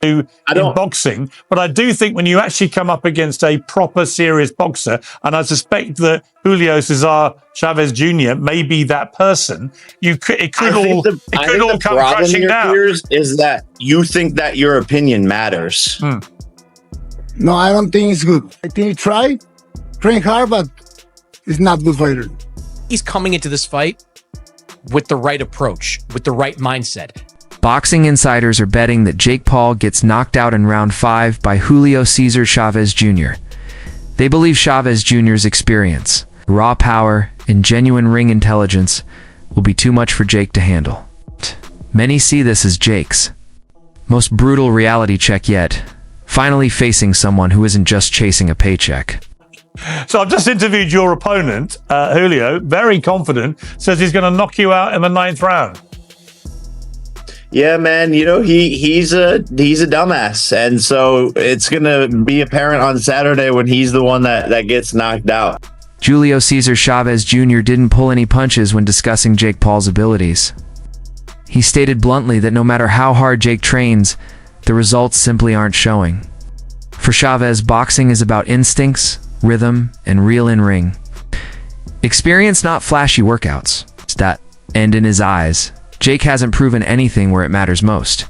in boxing, but I do think when you actually come up against a proper serious boxer, and I suspect that Julio Cesar Chavez Jr. may be that person, it could all come crashing down. Is that you think that your opinion matters? No, I don't think it's good. I think he tried, train hard, but it's not good fighter. He's coming into this fight with the right approach, with the right mindset. Boxing insiders are betting that Jake Paul gets knocked out in round 5 by Julio Cesar Chavez Jr. They believe Chavez Jr.'s experience, raw power, and genuine ring intelligence will be too much for Jake to handle. Many see this as Jake's most brutal reality check yet, finally facing someone who isn't just chasing a paycheck. So I've just interviewed your opponent, Julio, very confident, says he's going to knock you out in the 9th round. Yeah, man, you know, he's a dumbass, and so it's gonna be apparent on Saturday when he's the one that gets knocked out. Julio Cesar Chavez Jr. didn't pull any punches when discussing Jake Paul's abilities. He stated bluntly that no matter how hard Jake trains, the results simply aren't showing. For Chavez, boxing is about instincts, rhythm, and real in-ring experience, not flashy workouts. And in his eyes, Jake hasn't proven anything where it matters most,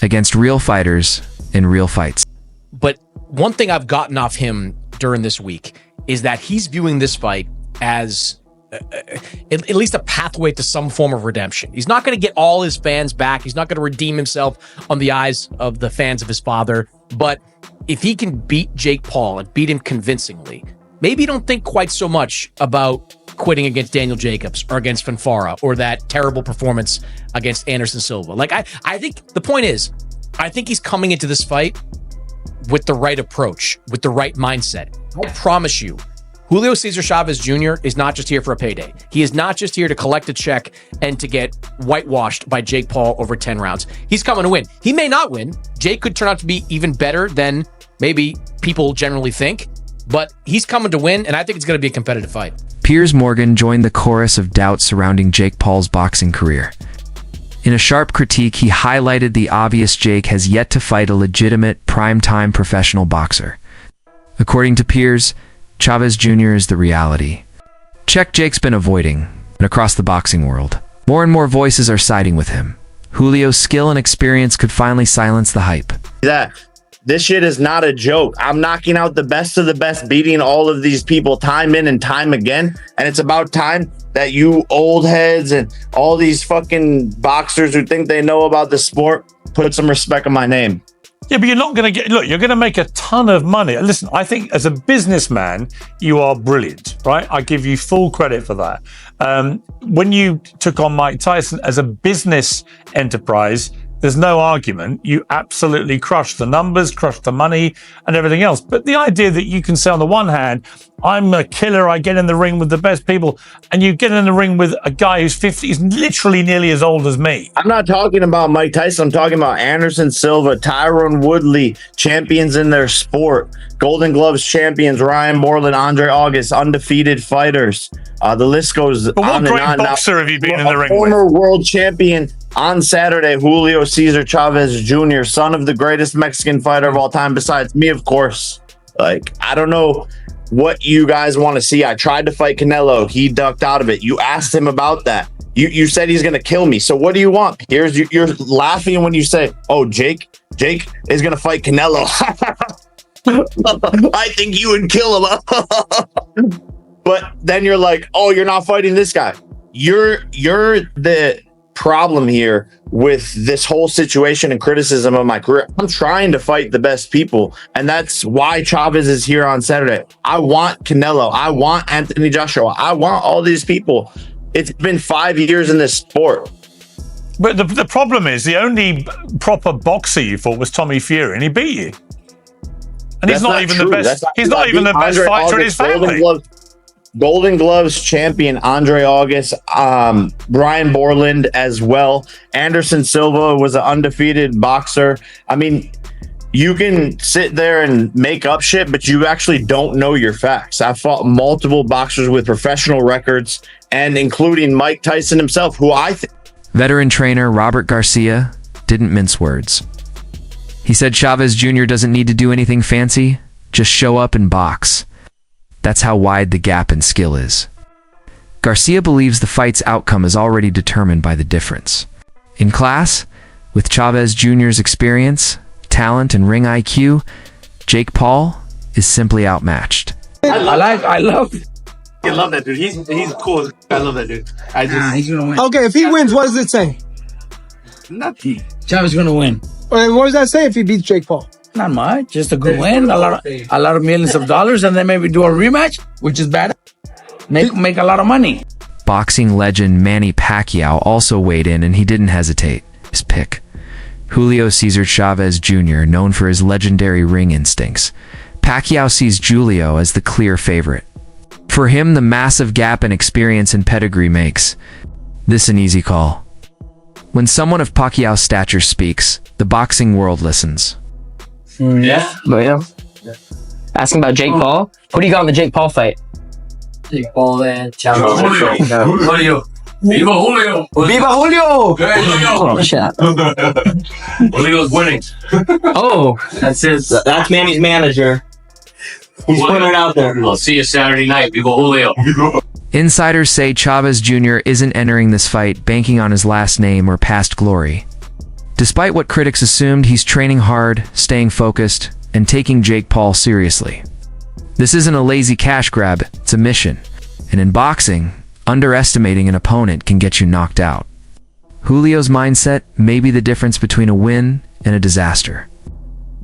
against real fighters in real fights. But one thing I've gotten off him during this week is that he's viewing this fight as at least a pathway to some form of redemption. He's not going to get all his fans back. He's not going to redeem himself on the eyes of the fans of his father. But if he can beat Jake Paul and beat him convincingly, maybe don't think quite so much about quitting against Daniel Jacobs or against Fanfara or that terrible performance against Anderson Silva. Like, I think the point is, I think he's coming into this fight with the right approach, with the right mindset. I promise you, Julio Cesar Chavez Jr. is not just here for a payday. He is not just here to collect a check and to get whitewashed by Jake Paul over 10 rounds. He's coming to win. He may not win. Jake could turn out to be even better than maybe people generally think, but he's coming to win, and I think it's going to be a competitive fight. Piers Morgan joined the chorus of doubt surrounding Jake Paul's boxing career. In a sharp critique, he highlighted the obvious: Jake has yet to fight a legitimate, prime-time professional boxer. According to Piers, Chavez Jr. is the reality. Check Jake's been avoiding, and across the boxing world, more and more voices are siding with him. Julio's skill and experience could finally silence the hype. This shit is not a joke. I'm knocking out the best of the best, beating all of these people time in and time again. And it's about time that you old heads and all these fucking boxers who think they know about the sport put some respect on my name. Yeah, but you're not going to get... Look, you're going to make a ton of money. Listen, I think as a businessman, you are brilliant, right? I give you full credit for that. When you took on Mike Tyson as a business enterprise, there's no argument. You absolutely crushed the numbers, crushed the money and everything else. But the idea that you can say on the one hand, I'm a killer, I get in the ring with the best people, and you get in the ring with a guy who's 50, he's literally nearly as old as me. I'm not talking about Mike Tyson. I'm talking about Anderson Silva, Tyron Woodley, champions in their sport, Golden Gloves champions, Ryan Moreland, Andre August, undefeated fighters. The list goes but on and on. What great boxer have you been in the ring with? Former world champion on Saturday, Julio Cesar Chavez Jr., son of the greatest Mexican fighter of all time, besides me, of course. Like, I don't know what you guys want to see. I tried to fight Canelo. He ducked out of it. You asked him about that. You said he's going to kill me. So what do you want? You're laughing when you say, oh, Jake is going to fight Canelo. I think you would kill him. But then you're like, oh, you're not fighting this guy. You're the problem here with this whole situation and criticism of my career. I'm trying to fight the best people, and that's why Chavez is here on Saturday. I want Canelo. I want Anthony Joshua. I want all these people. It's been 5 years in this sport. But the problem is, the only proper boxer you fought was Tommy Fury, and he beat you. And he's not even the best. He's not even the best fighter in his family. Golden Gloves champion Andre August, Brian Borland as well. Anderson Silva was an undefeated boxer. I mean, you can sit there and make up shit, but you actually don't know your facts. I fought multiple boxers with professional records, and including Mike Tyson himself, who I think... Veteran trainer Robert Garcia didn't mince words. He said Chavez Jr. doesn't need to do anything fancy, just show up and box. That's how wide the gap in skill is. Garcia believes the fight's outcome is already determined by the difference. In class, with Chavez Jr.'s experience, talent, and ring IQ, Jake Paul is simply outmatched. I love that dude. He's cool. I love that dude. he's gonna win. Okay, if he wins, what does it say? Nothing. Chavez is gonna win. What does that say if he beats Jake Paul? Not much, just a good win. A lot of millions of dollars, and then maybe do a rematch, which is bad. Make a lot of money. Boxing legend Manny Pacquiao also weighed in, and he didn't hesitate. His pick: Julio Cesar Chavez Jr., known for his legendary ring instincts. Pacquiao sees Julio as the clear favorite. For him, the massive gap in experience and pedigree makes this an easy call. When someone of Pacquiao's stature speaks, the boxing world listens. Yeah. But yeah. Asking about Jake Paul. Who do you got in the Jake Paul fight? Jake Paul and Chavez. Julio. Viva Julio. Viva Julio! Oh, shit. Julio's winning. Oh, that's Manny's manager. He's putting it out there. I'll see you Saturday night. Viva Julio. Insiders say Chavez Jr. isn't entering this fight banking on his last name or past glory. Despite what critics assumed, he's training hard, staying focused, and taking Jake Paul seriously. This isn't a lazy cash grab, it's a mission. And in boxing, underestimating an opponent can get you knocked out. Julio's mindset may be the difference between a win and a disaster.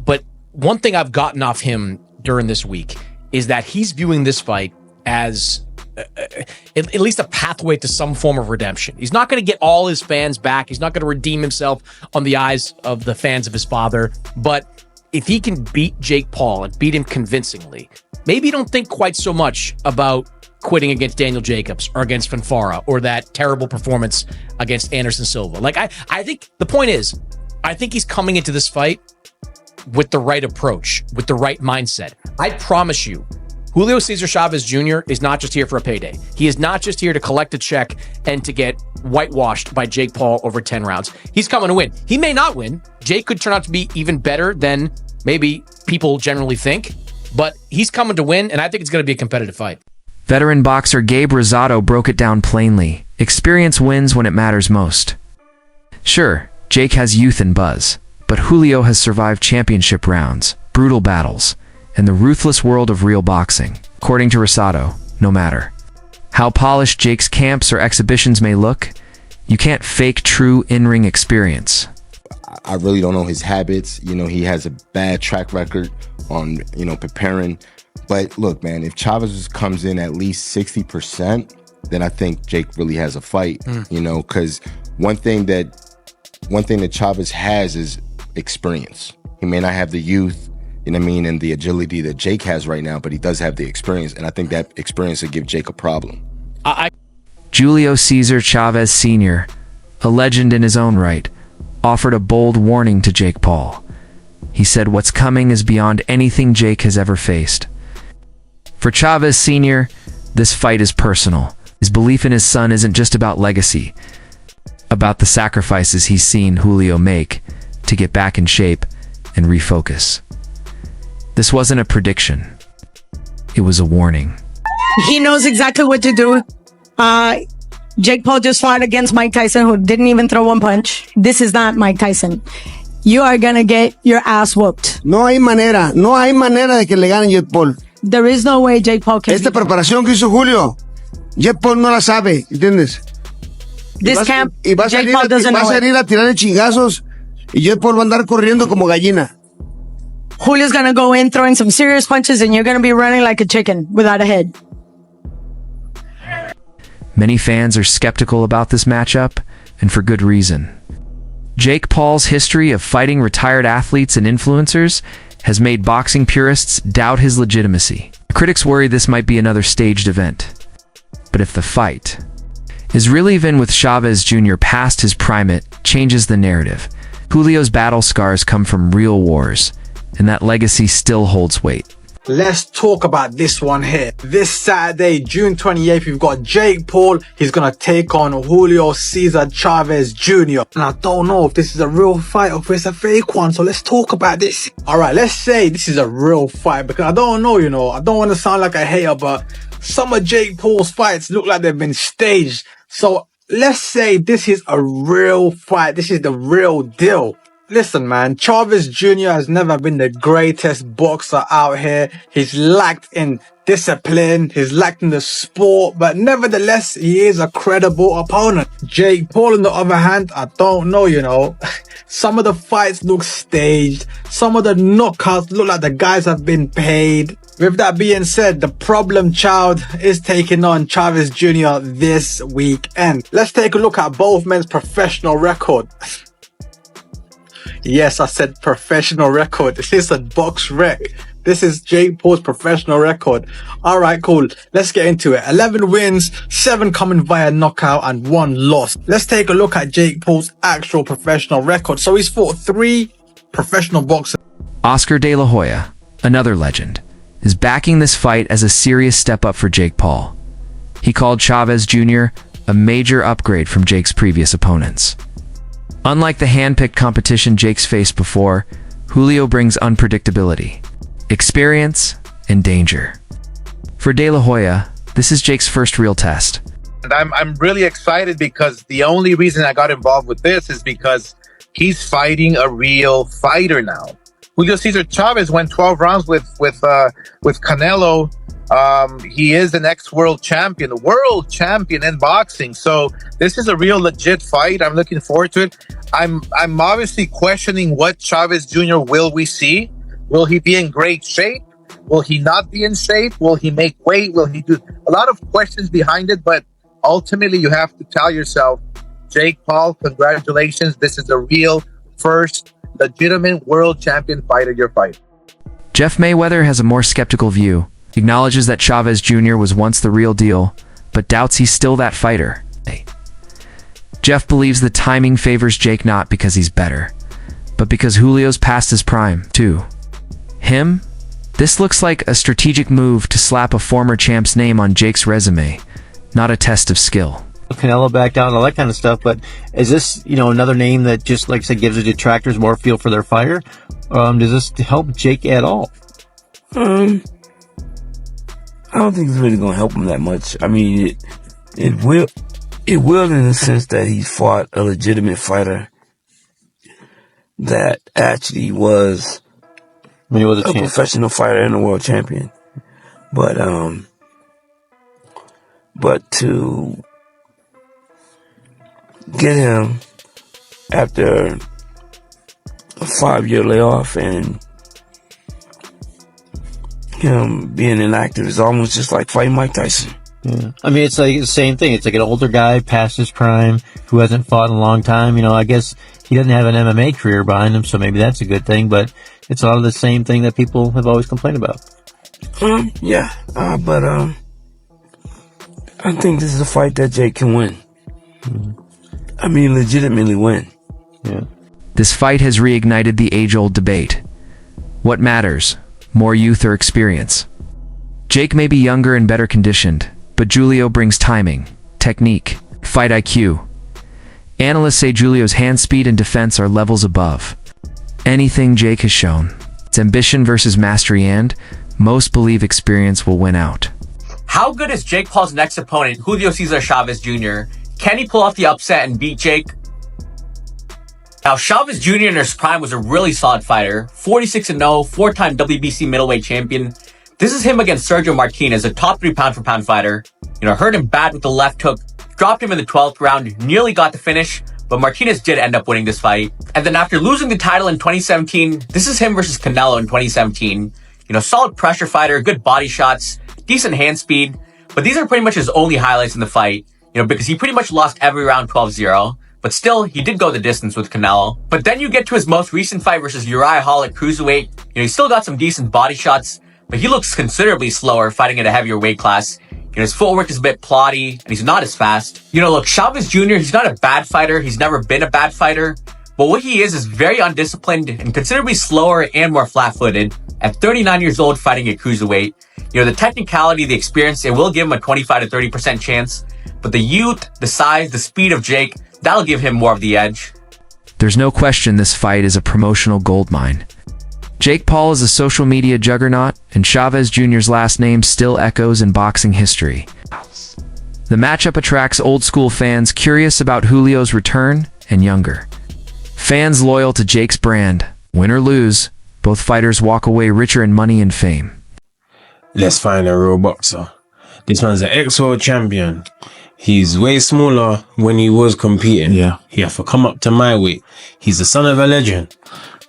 But one thing I've gotten off him during this week is that he's viewing this fight as at least a pathway to some form of redemption. He's not going to get all his fans back. He's not going to redeem himself on the eyes of the fans of his father. But if he can beat Jake Paul and beat him convincingly, maybe you don't think quite so much about quitting against Daniel Jacobs or against Fanfara or that terrible performance against Anderson Silva. Like, I think the point is, I think he's coming into this fight with the right approach, with the right mindset. I promise you, Julio Cesar Chavez Jr. is not just here for a payday. He is not just here to collect a check and to get whitewashed by Jake Paul over 10 rounds. He's coming to win. He may not win. Jake could turn out to be even better than maybe people generally think, but he's coming to win, and I think it's going to be a competitive fight. Veteran boxer Gabe Rosado broke it down plainly. Experience wins when it matters most. Sure, Jake has youth and buzz, but Julio has survived championship rounds, brutal battles, and the ruthless world of real boxing. According to Rosado, no matter how polished Jake's camps or exhibitions may look, you can't fake true in-ring experience. I really don't know his habits. You know, he has a bad track record on, preparing. But look, man, if Chavez comes in at least 60%, then I think Jake really has a fight, because one thing that Chavez has is experience. He may not have the youth, and the agility that Jake has right now, but he does have the experience, and I think that experience would give Jake a problem. Julio Cesar Chavez Sr., a legend in his own right, offered a bold warning to Jake Paul. He said what's coming is beyond anything Jake has ever faced. For Chavez Sr., this fight is personal. His belief in his son isn't just about legacy, about the sacrifices he's seen Julio make to get back in shape and refocus. This wasn't a prediction. It was a warning. He knows exactly what to do. Jake Paul just fought against Mike Tyson, who didn't even throw one punch. This is not Mike Tyson. You are gonna get your ass whooped. No hay manera de que le gane Jake Paul. There is no way Jake Paul can. Esta preparación que hizo Julio, Jake Paul no la sabe, ¿entiendes? This camp, Y va a Jake Paul doesn't know it. salir a tirarle chingazos y Jake Paul va a andar corriendo como gallina. Julio's gonna go in throwing some serious punches, and you're gonna be running like a chicken without a head. Many fans are skeptical about this matchup, and for good reason. Jake Paul's history of fighting retired athletes and influencers has made boxing purists doubt his legitimacy. Critics worry this might be another staged event. But if the fight is really even with Chavez Jr. past his prime, it changes the narrative. Julio's battle scars come from real wars, and that legacy still holds weight. Let's talk about this one here. This Saturday, June 28th, we've got Jake Paul. He's gonna take on Julio Cesar Chavez Jr. And I don't know if this is a real fight or if it's a fake one. So let's talk about this. All right, let's say this is a real fight because I don't know, you know, I don't want to sound like a hater, but some of Jake Paul's fights look like they've been staged. So let's say this is a real fight. This is the real deal. Listen, man, Chavez Jr. has never been the greatest boxer out here. He's lacked in discipline. He's lacked in the sport, but nevertheless, he is a credible opponent. Jake Paul, on the other hand, I don't know, you know. Some of the fights look staged. Some of the knockouts look like the guys have been paid. With that being said, the problem child is taking on Chavez Jr. this weekend. Let's take a look at both men's professional record. Yes, I said professional record. This is a box rec. This is Jake Paul's professional record. All right, cool. Let's get into it. 11 wins, 7 coming via knockout, and 1 loss. Let's take a look at Jake Paul's actual professional record. So he's fought 3 professional boxers. Oscar De La Hoya, another legend, is backing this fight as a serious step up for Jake Paul. He called Chavez Jr. a major upgrade from Jake's previous opponents. Unlike the hand-picked competition Jake's faced before, Julio brings unpredictability, experience, and danger. For De La Hoya, this is Jake's first real test. And I'm really excited because the only reason I got involved with this is because he's fighting a real fighter now. Julio Cesar Chavez went 12 rounds with Canelo. He is an ex-world champion in boxing. So this is a real legit fight. I'm looking forward to it. I'm obviously questioning what Chavez Jr. will we see. Will he be in great shape? Will he not be in shape? Will he make weight? Will he do a lot of questions behind it? But ultimately, you have to tell yourself, Jake Paul, congratulations. This is a real first legitimate world champion fighter you're fighting. Jeff Mayweather has a more skeptical view. He acknowledges that Chavez Jr. was once the real deal, but doubts he's still that fighter. Jeff believes the timing favors Jake not because he's better, but because Julio's past his prime, too. Him? This looks like a strategic move to slap a former champ's name on Jake's resume, not a test of skill. Canelo back down and all that kind of stuff, but is this, you know, another name that just, like I said, gives the detractors more feel for their fighter? Does this help Jake at all? I don't think it's really going to help him that much. I mean, it will in the sense that he's fought a legitimate fighter that actually was a professional fighter and a world champion. But to get him after a 5-year layoff and him being inactive is almost just like fighting Mike Tyson. Yeah. I mean, it's like the same thing. It's like an older guy past his prime who hasn't fought in a long time. You know, I guess he doesn't have an MMA career behind him, so maybe that's a good thing, but it's a lot of the same thing that people have always complained about. But I think this is a fight that Jake can win. I mean, legitimately win. Yeah. This fight has reignited the age-old debate. What matters? More youth or experience? Jake may be younger and better conditioned, but Julio brings timing, technique, fight IQ. Analysts say Julio's hand speed and defense are levels above anything Jake has shown. It's ambition versus mastery, and most believe experience will win out. How good is Jake Paul's next opponent, Julio Cesar Chavez Jr.? Can he pull off the upset and beat Jake? Now, Chavez Jr. in his prime was a really solid fighter, 46-0, 4-time WBC middleweight champion. This is him against Sergio Martinez, a top 3 pound-for-pound fighter. You know, hurt him bad with the left hook, dropped him in the 12th round, nearly got the finish, but Martinez did end up winning this fight. And then after losing the title in 2017, this is him versus Canelo in 2017. You know, solid pressure fighter, good body shots, decent hand speed, but these are pretty much his only highlights in the fight, you know, because he pretty much lost every round 12-0. But still, he did go the distance with Canelo. But then you get to his most recent fight versus Uriah Hall at cruiserweight. You know, he still got some decent body shots, but he looks considerably slower fighting at a heavier weight class. You know, his footwork is a bit plotty, and he's not as fast. You know, look, Chavez Jr., he's not a bad fighter. He's never been a bad fighter. But what he is very undisciplined and considerably slower and more flat-footed. At 39 years old, fighting at cruiserweight, the technicality, the experience, it will give him a 25 to 30% chance. But the youth, the size, the speed of Jake, that'll give him more of the edge. There's no question this fight is a promotional goldmine. Jake Paul is a social media juggernaut, and Chavez Jr.'s last name still echoes in boxing history. The matchup attracts old-school fans curious about Julio's return and younger fans loyal to Jake's brand. Win or lose, both fighters walk away richer in money and fame. Let's find a real boxer. This man's an ex-world champion. He's way smaller when he was competing. Yeah. He have to come up to my weight. He's the son of a legend.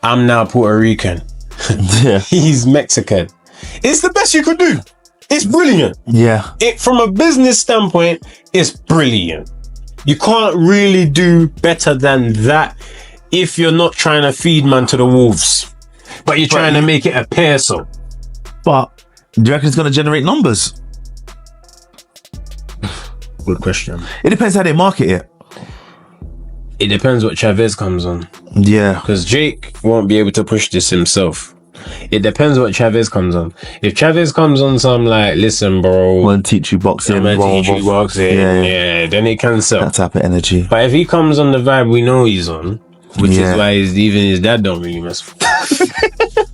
I'm now Puerto Rican. Yeah. He's Mexican. It's the best you could do. It's brilliant. Yeah. From a business standpoint, it's brilliant. You can't really do better than that if you're not trying to feed man to the wolves. But you're trying to make it appear so. But do you reckon it's going to generate numbers? Good question. It depends how they market it. It depends what Chavez comes on. Yeah. Because Jake won't be able to push this himself. It depends what Chavez comes on. If Chavez comes on some like, listen, bro, I'm going to teach you boxing. I'm going to teach you boxing. Yeah, then it can sell. That type of energy. But if he comes on the vibe we know he's on, which is why even his dad don't really mess with.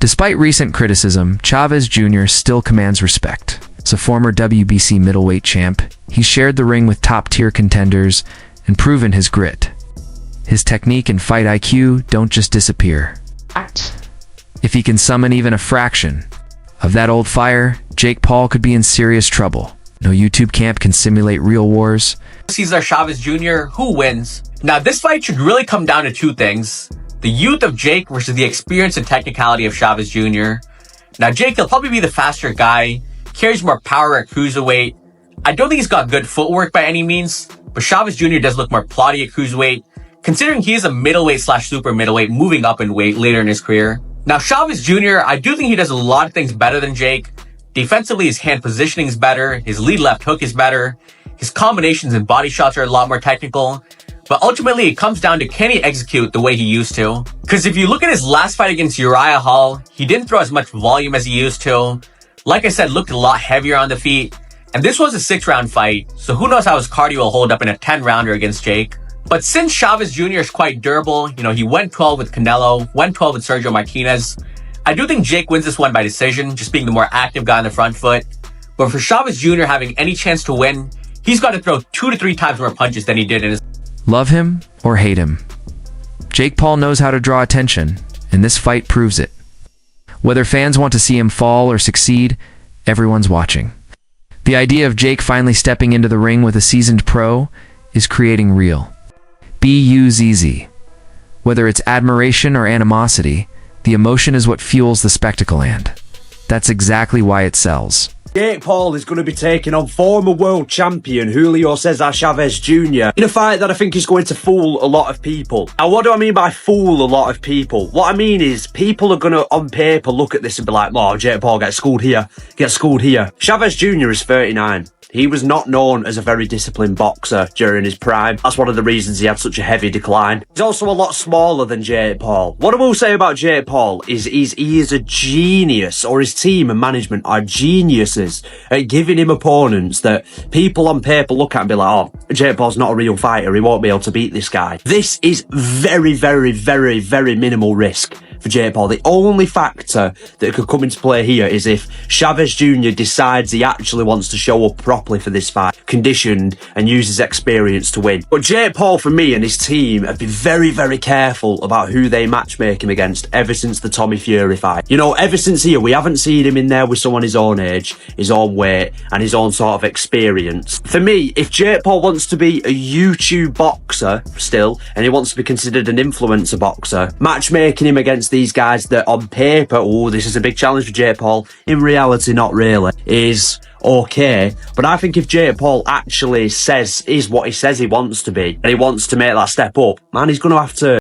Despite recent criticism, Chavez Jr. still commands respect. As a former WBC middleweight champ, he shared the ring with top-tier contenders and proven his grit. His technique and fight IQ don't just disappear. If he can summon even a fraction of that old fire, Jake Paul could be in serious trouble. No YouTube camp can simulate real wars. Cesar Chavez Jr., who wins? Now, this fight should really come down to two things. The youth of Jake versus the experience and technicality of Chavez Jr. Now, Jake, he'll probably be the faster guy, carries more power at cruiserweight. I don't think he's got good footwork by any means, but Chavez Jr. does look more plotty at cruiserweight, considering he is a middleweight / super middleweight, moving up in weight later in his career. Now, Chavez Jr., I do think he does a lot of things better than Jake. Defensively, his hand positioning is better, his lead left hook is better, his combinations and body shots are a lot more technical. But ultimately, it comes down to can he execute the way he used to? Because if you look at his last fight against Uriah Hall, he didn't throw as much volume as he used to. Like I said, looked a lot heavier on the feet. And this was a 6-round fight, so who knows how his cardio will hold up in a 10-rounder against Jake. But since Chavez Jr. is quite durable, he went 12 with Canelo, went 12 with Sergio Martinez. I do think Jake wins this one by decision, just being the more active guy on the front foot. But for Chavez Jr. having any chance to win, he's got to throw 2 to 3 times more punches than he did in his... Love him or hate him, Jake Paul knows how to draw attention, and this fight proves it. Whether fans want to see him fall or succeed, everyone's watching. The idea of Jake finally stepping into the ring with a seasoned pro is creating real BUZZ. Whether it's admiration or animosity, the emotion is what fuels the spectacle, and that's exactly why it sells. Jake Paul is going to be taking on former world champion Julio Cesar Chavez Jr. in a fight that I think is going to fool a lot of people. Now, what do I mean by fool a lot of people? What I mean is people are going to, on paper, look at this and be like, oh, Jake Paul gets schooled here, gets schooled here. Chavez Jr. is 39. He was not known as a very disciplined boxer during his prime. That's one of the reasons he had such a heavy decline. He's also a lot smaller than Jake Paul. What I will say about Jake Paul is he is a genius, or his team and management are geniuses at giving him opponents that people on paper look at and be like, oh, Jake Paul's not a real fighter. He won't be able to beat this guy. This is very, very, very, very minimal risk for Jake Paul. The only factor that could come into play here is if Chavez Jr. decides he actually wants to show up properly for this fight, conditioned, and use his experience to win. But Jake Paul, for me, and his team have been very, very careful about who they matchmake him against ever since the Tommy Fury fight. Ever since here, we haven't seen him in there with someone his own age, his own weight, and his own sort of experience. For me, if Jake Paul wants to be a YouTube boxer still, and he wants to be considered an influencer boxer, matchmaking him against these guys that on paper, oh, this is a big challenge for Jake Paul, in reality not really, is okay. But I think if Jake Paul actually is what he says he wants to be, and he wants to make that step up, man, he's going to have to